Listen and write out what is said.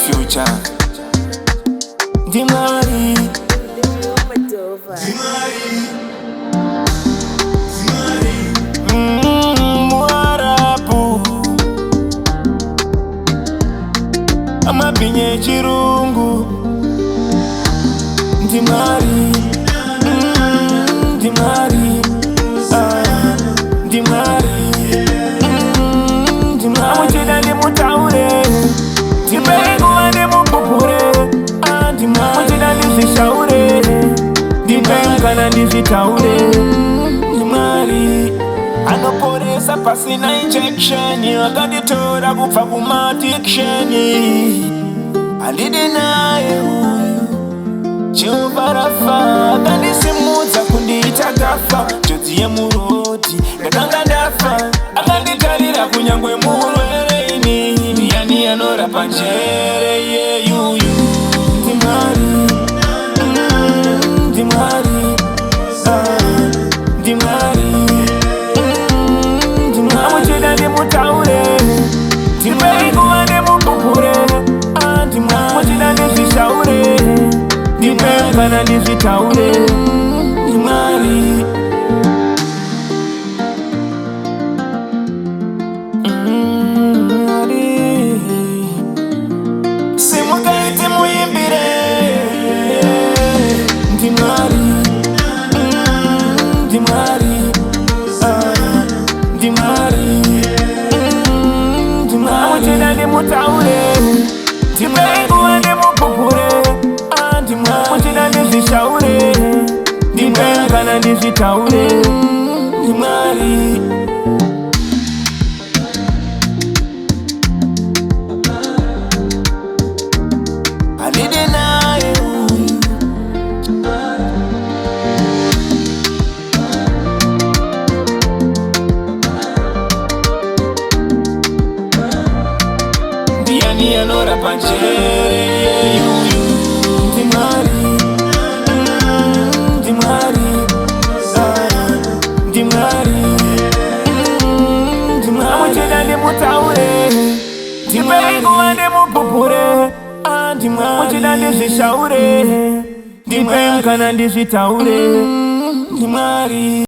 future. Dimari. Mwarabu amapinye chirungu. Dimari. Dimari. Dimari. Amuchida ndi mutaure. Dimbengu ande mupupure. Amuchida ndi zishaure. Dimbenga na ndi zitaure. Dimari. Anoporesa pasina injection. Akanditora kupfa kuma addiction. Alide naye uyu Jehova akandisimudza kundiita gafa. Njodzi yemuroti ndakanga ndafa. Akanditarira kunyangwe murwere ini. Ndiani anorapa njere yeyuyu. Dimari. Dimari. Dimari. Amuchida ndi mutaure. Dimbengu ande mupupure. Amuchida ndi zishaure. Dimbenga na ndi zitaure. Dimari. Simukaiti muyimbire. Dimari. Dimari. Dimari. Amuchida ndi mutaure. Dimbengu ande mupupure. Amuchida ndi zishaure. Dimbenga na ndi zitaure. Dimari. Alide naye uyu. Ndiani anorapa njere yeyuyu. Dimari. Dimari. Dimari. Amuchida ndi mutaure. Dimbengu ande mupupure. Amuchida ndi zishaure. Dimbenga na ndi zitaure. Dimari.